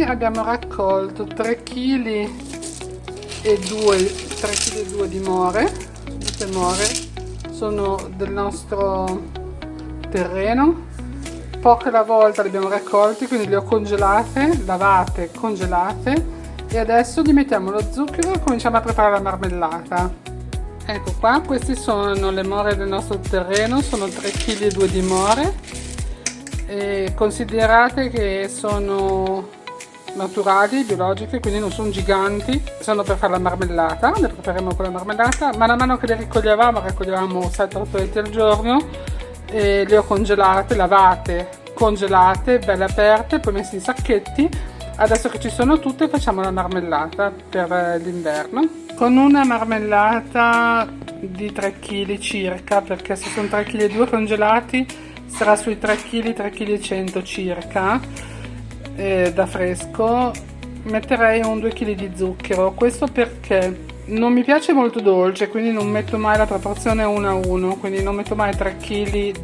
limoni abbiamo raccolto 3 kg e 2 di more. Queste more sono del nostro terreno, poche alla volta li abbiamo raccolti, quindi li ho congelate, lavate, congelate, e adesso gli mettiamo lo zucchero e cominciamo a preparare la marmellata. Ecco qua, queste sono le more del nostro terreno, sono 3 kg e 2 di more, e considerate che sono naturali, biologiche, quindi non sono giganti, sono per fare la marmellata. Le prepariamo con la marmellata, man mano che le raccoglievamo 7-8 al giorno, e le ho congelate, lavate, congelate, belle aperte, poi messe in sacchetti. Adesso che ci sono tutte facciamo la marmellata per l'inverno, con una marmellata di 3 kg circa, perché se sono 3 kg e 2 congelati sarà sui 3 kg, 3 kg e 100 circa. Da fresco metterei un 2 kg di zucchero, questo perché non mi piace molto dolce, quindi non metto mai la proporzione 1 a 1, quindi non metto mai 3 kg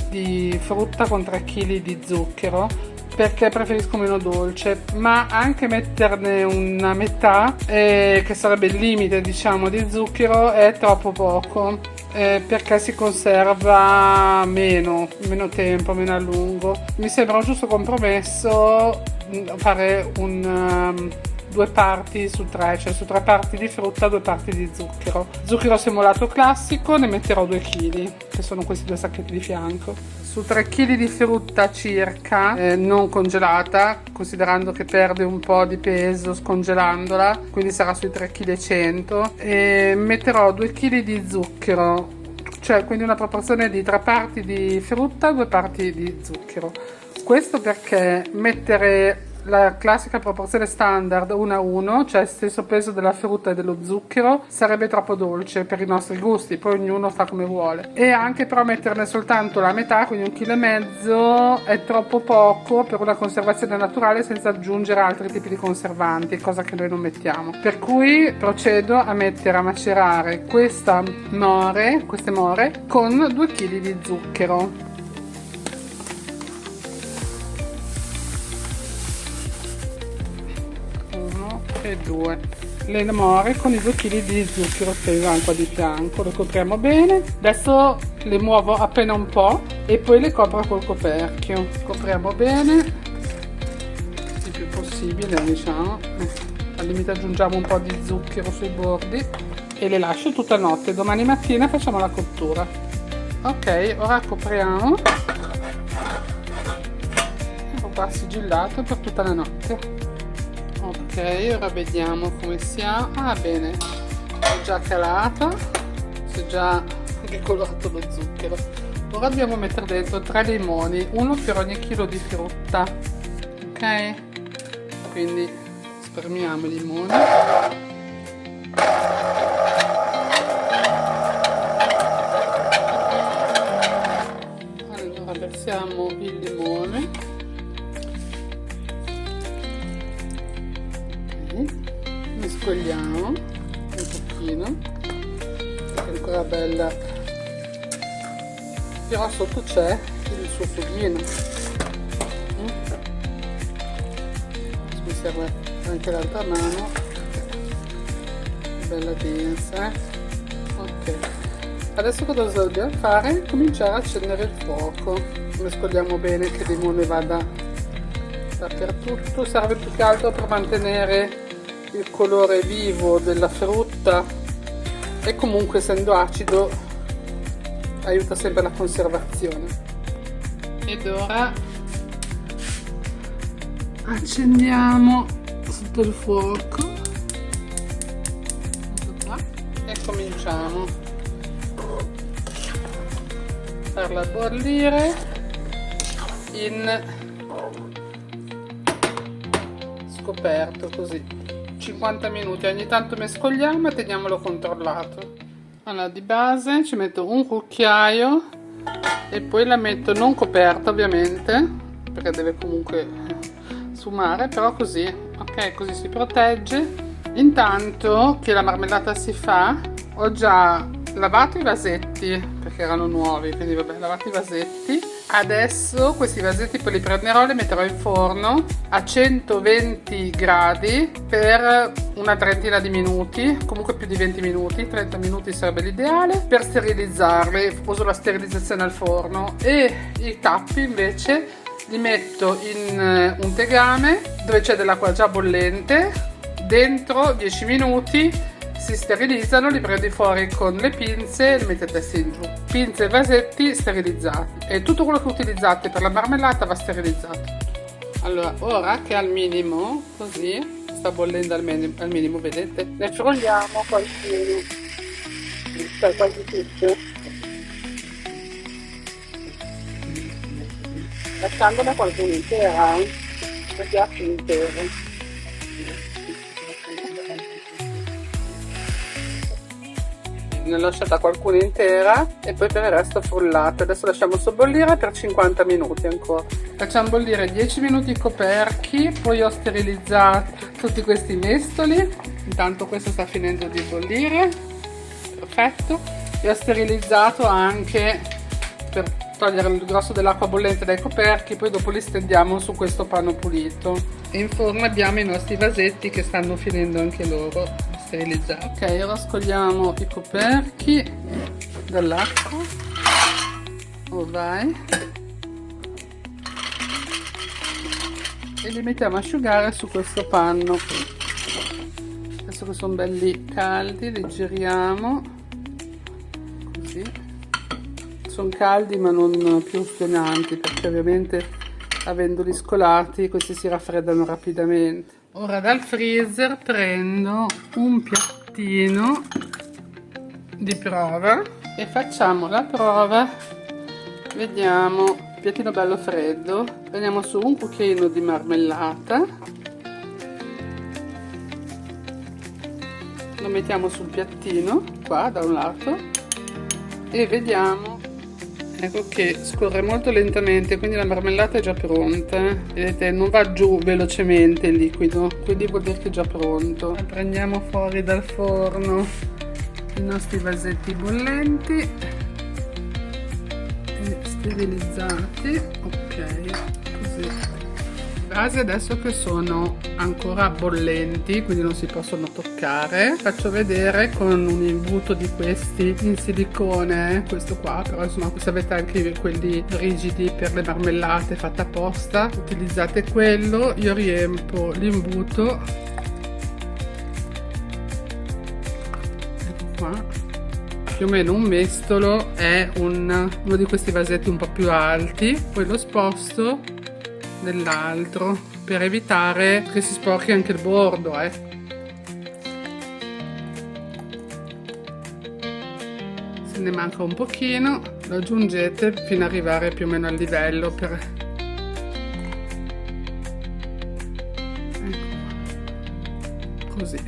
di frutta con 3 kg di zucchero, perché preferisco meno dolce, ma anche metterne una metà, che sarebbe il limite diciamo di zucchero, è troppo poco, perché si conserva meno tempo, meno a lungo. Mi sembra un giusto compromesso fare due parti su 3, cioè su 3 parti di frutta 2 parti di zucchero. Zucchero semolato classico ne metterò 2 kg, che sono questi 2 sacchetti di fianco. Su 3 kg di frutta circa, non congelata, considerando che perde un po' di peso scongelandola, quindi sarà sui 3 kg e 100, e metterò 2 kg di zucchero, cioè quindi una proporzione di 3 parti di frutta 2 parti di zucchero. Questo perché mettere la classica proporzione standard 1 a 1, cioè stesso peso della frutta e dello zucchero, sarebbe troppo dolce per i nostri gusti, poi ognuno fa come vuole. E anche però metterne soltanto la metà, quindi 1,5 kg, è troppo poco per una conservazione naturale senza aggiungere altri tipi di conservanti, cosa che noi non mettiamo. Per cui procedo a mettere a macerare queste more con 2 kg di zucchero. 2 le more con i 2 kg di zucchero steso qua di fianco, lo copriamo bene. Adesso le muovo appena un po' e poi le copro col coperchio. Copriamo bene il più possibile, diciamo. Al limite aggiungiamo un po' di zucchero sui bordi e le lascio tutta notte. Domani mattina facciamo la cottura. Ok, ora copriamo. Ecco qua sigillato per tutta la notte. Ok, ora vediamo come sia. Ah, bene, è già calata, si è già decolorato lo zucchero. Ora dobbiamo mettere dentro 3 limoni, uno per ogni chilo di frutta. Ok, quindi spermiamo i limoni. Allora versiamo il limone. Mescoliamo un pochino, è ancora bella, però sotto c'è il suo foglino. Mi serve anche l'altra mano, bella densa. Ok, adesso cosa dobbiamo fare? Cominciare a accendere il fuoco. Mescoliamo bene che il limone vada dappertutto. Serve più che altro per mantenere il colore vivo della frutta, e comunque essendo acido aiuta sempre la conservazione. Ed ora accendiamo sotto il fuoco e cominciamo a farla bollire in scoperto, così 50 minuti, ogni tanto mescoliamo e teniamolo controllato. Allora, di base ci metto un cucchiaio e poi la metto non coperta ovviamente, perché deve comunque sfumare, però così, ok, così si protegge. Intanto che la marmellata si fa, ho già lavato i vasetti perché erano nuovi, quindi vabbè, lavato i vasetti, Adesso questi vasetti poi li prenderò e li metterò in forno a 120 gradi per una trentina di minuti, comunque più di 20 minuti, 30 minuti sarebbe l'ideale per sterilizzarli. Uso la sterilizzazione al forno, e i tappi invece li metto in un tegame dove c'è dell'acqua già bollente, dentro 10 minuti si sterilizzano, li prendi fuori con le pinze e li mettete in giù. Pinze e vasetti sterilizzati, e tutto quello che utilizzate per la marmellata va sterilizzato. Allora, ora che è al minimo, così, sta bollendo al minimo, vedete? Ne frulliamo qualcuno, cioè quasi tutto, lasciandola qualcuno intera, un piatto intero. Ne ho lasciata qualcuna intera e poi per il resto frullate. Adesso lasciamo sobbollire per 50 minuti ancora. Facciamo bollire 10 minuti coperchi, poi ho sterilizzato tutti questi mestoli. Intanto questo sta finendo di bollire, perfetto. E ho sterilizzato anche per togliere il grosso dell'acqua bollente dai coperchi, poi dopo li stendiamo su questo panno pulito. E in forno abbiamo i nostri vasetti che stanno finendo anche loro sterilizzati. Ok, ora scogliamo i coperchi dall'acqua. Oh, vai. E li mettiamo a asciugare su questo panno. Adesso che sono belli caldi li giriamo così. Sono caldi ma non più stonanti, perché ovviamente avendoli scolati questi si raffreddano rapidamente. Ora dal freezer prendo un piattino di prova e facciamo la prova. Vediamo, piattino bello freddo, prendiamo su un cucchiaino di marmellata, lo mettiamo sul piattino qua da un lato e vediamo. Ecco che scorre molto lentamente, quindi la marmellata è già pronta. Vedete, non va giù velocemente il liquido, quindi vuol dire che è già pronto. Prendiamo fuori dal forno i nostri vasetti bollenti e sterilizzati. Ok, così. Vasi adesso che sono ancora bollenti, quindi non si possono toccare, faccio vedere con un imbuto di questi in silicone, questo qua, però insomma se avete anche quelli rigidi per le marmellate fatta apposta, utilizzate quello. Io riempo l'imbuto, ecco qua, più o meno un mestolo è uno di questi vasetti un po' più alti, poi lo sposto nell'altro per evitare che si sporchi anche il bordo, Se ne manca un pochino lo aggiungete fino ad arrivare più o meno al livello ecco. Così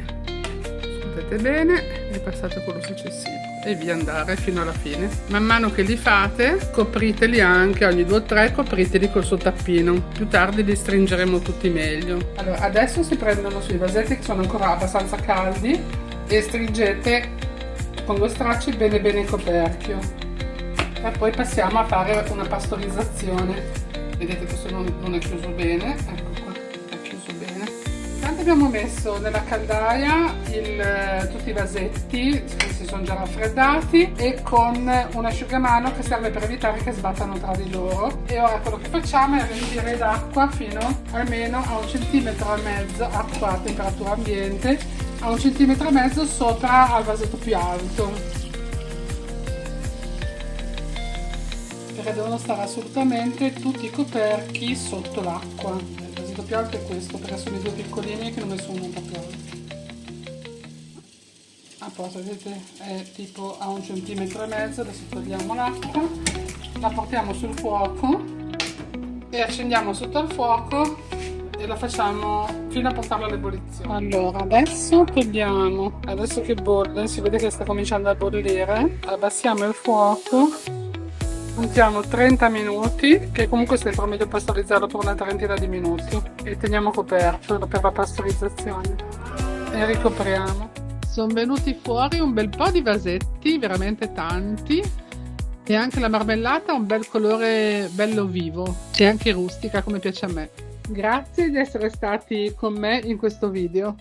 scuotate bene e passate a quello successivo e via andare fino alla fine. Man mano che li fate copriteli anche, ogni 2 o 3 copriteli col suo tappino, più tardi li stringeremo tutti meglio. Allora adesso si prendono sui vasetti che sono ancora abbastanza caldi e stringete con 2 stracci bene bene il coperchio e poi passiamo a fare una pastorizzazione. Vedete questo non è chiuso bene, ecco qua, è chiuso bene. Intanto abbiamo messo nella caldaia tutti i vasetti, si sono già raffreddati, e con un asciugamano che serve per evitare che sbattano tra di loro. E ora quello che facciamo è riempire d'acqua fino almeno a 1,5 cm, acqua a temperatura ambiente, a 1,5 cm sopra al vasetto più alto, perché devono stare assolutamente tutti i coperchi sotto l'acqua. Il vasetto più alto è questo, perché sono i 2 piccolini che ne ho messo uno un po' più alto. A posto, vedete, è tipo a 1,5 cm. Adesso togliamo l'acqua, la portiamo sul fuoco e accendiamo sotto al fuoco e la facciamo fino a portarla all'ebollizione. Allora adesso togliamo, adesso che bolle, si vede che sta cominciando a bollire, abbassiamo il fuoco, puntiamo 30 minuti, che comunque sempre meglio pastorizzarlo per una trentina di minuti, e teniamo coperto per la pastorizzazione e ricopriamo. Sono venuti fuori un bel po' di vasetti, veramente tanti, E anche la marmellata ha un bel colore bello vivo e anche rustica come piace a me. Grazie di essere stati con me in questo video.